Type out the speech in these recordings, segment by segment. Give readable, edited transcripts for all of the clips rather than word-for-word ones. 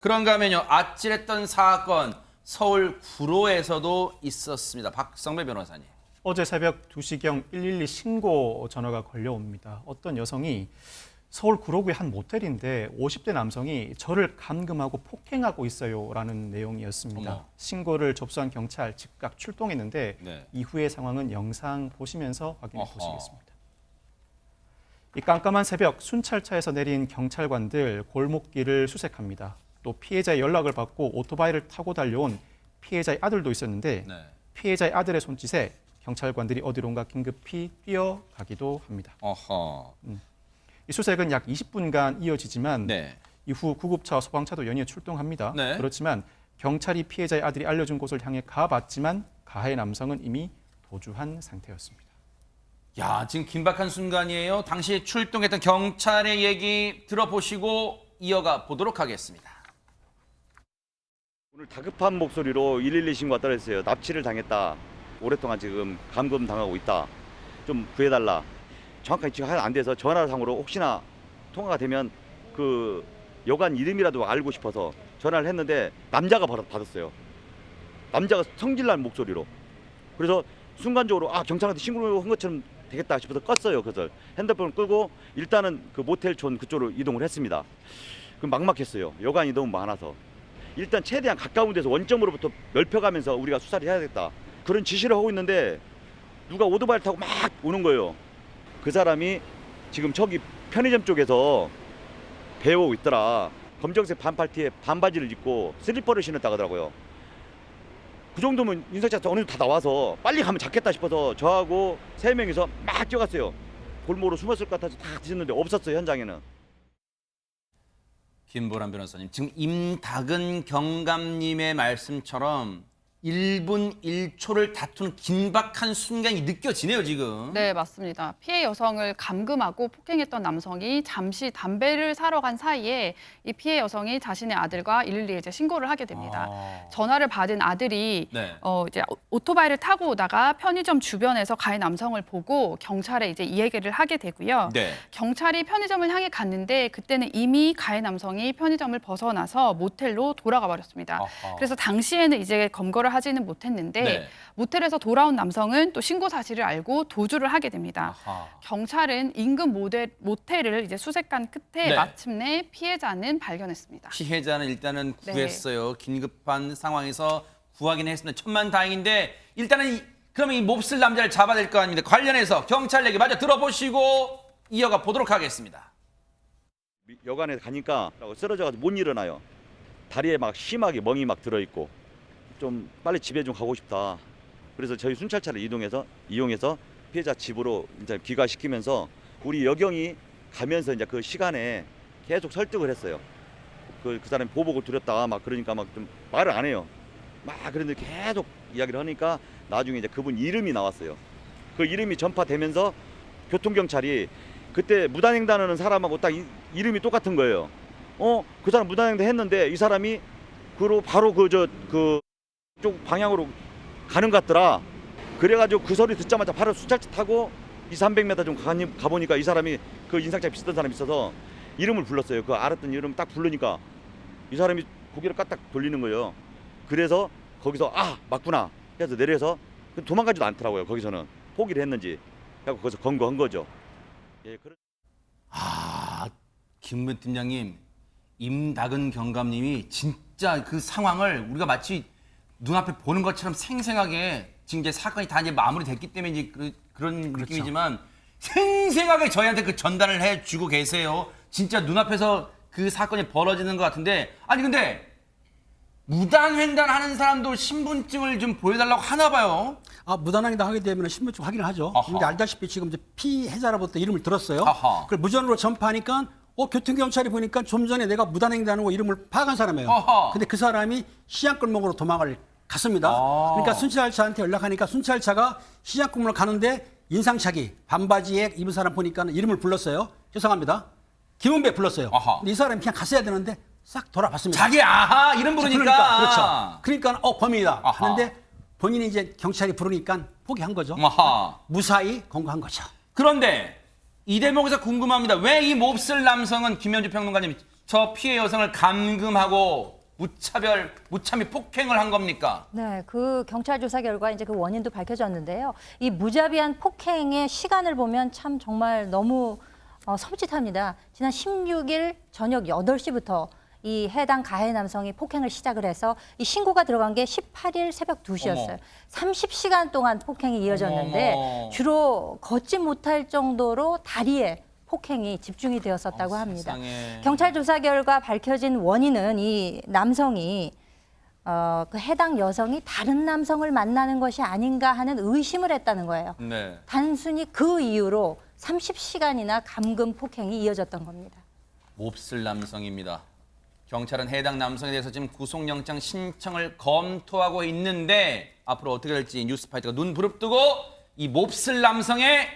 그런가 하면요. 아찔했던 사건 서울 구로에서도 있었습니다. 박성배 변호사님. 어제 새벽 2시경 112 신고 전화가 걸려옵니다. 어떤 여성이 서울 구로구의 한 모텔인데 50대 남성이 저를 감금하고 폭행하고 있어요라는 내용이었습니다. 어머. 신고를 접수한 경찰 즉각 출동했는데 네. 이후의 상황은 영상 보시면서 확인해 어허. 보시겠습니다. 이 깜깜한 새벽 순찰차에서 내린 경찰관들 골목길을 수색합니다. 또 피해자의 연락을 받고 오토바이를 타고 달려온 피해자의 아들도 있었는데 네. 피해자의 아들의 손짓에 경찰관들이 어디론가 긴급히 뛰어가기도 합니다. 어허. 이 수색은 약 20분간 이어지지만 네. 이후 구급차와 소방차도 연이어 출동합니다. 네. 그렇지만 경찰이 피해자의 아들이 알려준 곳을 향해 가봤지만 가해 남성은 이미 도주한 상태였습니다. 야, 지금 긴박한 순간이에요. 당시 출동했던 경찰의 얘기 들어보시고 이어가 보도록 하겠습니다. 오늘 다급한 목소리로 112 신고가 떨어졌어요. 납치를 당했다. 오랫동안 지금 감금 당하고 있다. 좀 구해달라. 정확하게 지금 안 돼서 전화상으로 혹시나 통화가 되면 그 여관 이름이라도 알고 싶어서 전화를 했는데 남자가 받았어요. 남자가 성질난 목소리로. 그래서 순간적으로 경찰한테 신고한 것처럼 되겠다 싶어서 껐어요. 그래서 핸드폰을 끄고 일단은 그 모텔촌 그쪽으로 이동을 했습니다. 그럼 막막했어요. 여관이 너무 많아서. 일단 최대한 가까운 데서 원점으로부터 넓혀가면서 우리가 수사를 해야겠다. 그런 지시를 하고 있는데 누가 오토바이를 타고 막 오는 거예요. 그 사람이 지금 저기 편의점 쪽에서 배우고 있더라. 검정색 반팔티에 반바지를 입고 슬리퍼를 신었다고 하더라고요. 그 정도면 인사차 어느 정도 다 나와서 빨리 가면 잡겠다 싶어서 저하고 3명이서 막 뛰어갔어요. 골목으로 숨었을 것 같아서 다 뒤졌는데 없었어요, 현장에는. 김보람 변호사님, 지금 임닭은 경감님의 말씀처럼 1분 1초를 다투는 긴박한 순간이 느껴지네요, 지금. 네, 맞습니다. 피해 여성을 감금하고 폭행했던 남성이 잠시 담배를 사러 간 사이에 이 피해 여성이 자신의 아들과 112에 이제 신고를 하게 됩니다. 전화를 받은 아들이 네. 이제 오토바이를 타고 오다가 편의점 주변에서 가해 남성을 보고 경찰에 이제 이 얘기를 하게 되고요. 네. 경찰이 편의점을 향해 갔는데 그때는 이미 가해 남성이 편의점을 벗어나서 모텔로 돌아가 버렸습니다. 아하. 그래서 당시에는 이제 검거를 하지는 못했는데 네. 모텔에서 돌아온 남성은 또 신고 사실을 알고 도주를 하게 됩니다. 아하. 경찰은 인근 모텔을 이제 수색한 끝에 네. 마침내 피해자는 발견했습니다. 피해자는 일단은 네. 구했어요. 긴급한 상황에서 구하긴 했습니다. 천만다행인데 일단은 그러면 이 몹쓸 남자를 잡아야 될 거 아닙니까? 관련해서 경찰 얘기 마저 들어보시고 이어가 보도록 하겠습니다. 여관에 가니까 쓰러져가지고 못 일어나요. 다리에 막 심하게 멍이 막 들어있고 좀 빨리 집에 좀 가고 싶다. 그래서 저희 순찰차를 이용해서 피해자 집으로 이제 귀가시키면서 우리 여경이 가면서 이제 그 시간에 계속 설득을 했어요. 그 사람이 보복을 두렸다 막 그러니까 막 좀 말을 안 해요. 막 그런데 계속 이야기를 하니까 나중에 이제 그분 이름이 나왔어요. 그 이름이 전파되면서 교통경찰이 그때 무단횡단하는 사람하고 딱 이름이 똑같은 거예요. 그 사람 무단횡단 했는데 이 사람이 바로 그쪽 방향으로 가는 것 같더라. 그래가지고 그 소리 듣자마자 바로 순찰차 타고 200~300m 좀 가보니까 이 사람이 그 인상착 비슷한 사람이 있어서 이름을 불렀어요. 그 알았던 이름 딱 부르니까 이 사람이 고개를 까딱 돌리는 거예요. 그래서 거기서 맞구나 해서 내려서 도망가지도 않더라고요. 거기서는 포기를 했는지 하고 거기서 검거한 거죠. 예, 김 팀장님, 임닭은 경감님이 진짜 그 상황을 우리가 마치 눈앞에 보는 것처럼 생생하게 지금 이제 사건이 다 이제 마무리됐기 때문에 이제 그런 그렇죠. 느낌이지만 생생하게 저희한테 그 전달을 해주고 계세요. 진짜 눈앞에서 그 사건이 벌어지는 것 같은데 아니 근데 무단횡단하는 사람도 신분증을 좀 보여달라고 하나 봐요. 무단횡단 하게 되면 신분증 확인을 하죠. 아하. 근데 알다시피 지금 이제 피해자로부터 이름을 들었어요. 아하. 그걸 무전으로 전파하니까 교통경찰이 보니까 좀 전에 내가 무단횡단하는 거 이름을 파악한 사람이에요. 아하. 근데 그 사람이 시장골목으로 도망을 갔습니다. 그러니까 순찰차한테 연락하니까 순찰차가 시장골목으로 가는데 인상착의 반바지에 입은 사람 보니까 이름을 불렀어요. 죄송합니다. 김은배 불렀어요. 아하. 근데 이 사람이 그냥 갔어야 되는데 싹 돌아봤습니다. 자기 이름 부르니까. 그렇죠. 그러니까 범인이다 아하. 하는데 본인이 이제 경찰이 부르니까 포기한 거죠. 아하. 무사히 검거한 거죠. 그런데 이 대목에서 궁금합니다. 왜 이 몹쓸 남성은 김현주 평론가님 저 피해 여성을 감금하고 무참히 폭행을 한 겁니까? 네, 그 경찰 조사 결과 이제 그 원인도 밝혀졌는데요. 이 무자비한 폭행의 시간을 보면 참 정말 너무 섬찟합니다. 지난 16일 저녁 8시부터 이 해당 가해 남성이 폭행을 시작을 해서 이 신고가 들어간 게 18일 새벽 2시였어요. 어머. 30시간 동안 폭행이 이어졌는데 어머. 주로 걷지 못할 정도로 다리에 폭행이 집중이 되었었다고 합니다. 세상에. 경찰 조사 결과 밝혀진 원인은 이 남성이 그 해당 여성이 다른 남성을 만나는 것이 아닌가 하는 의심을 했다는 거예요. 네. 단순히 그 이유로 30시간이나 감금 폭행이 이어졌던 겁니다. 몹쓸 남성입니다. 경찰은 해당 남성에 대해서 지금 구속영장 신청을 검토하고 있는데 앞으로 어떻게 될지 뉴스파이터가 눈 부릅뜨고 이 몹쓸 남성의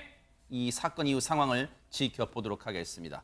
이 사건 이후 상황을 지켜보도록 하겠습니다.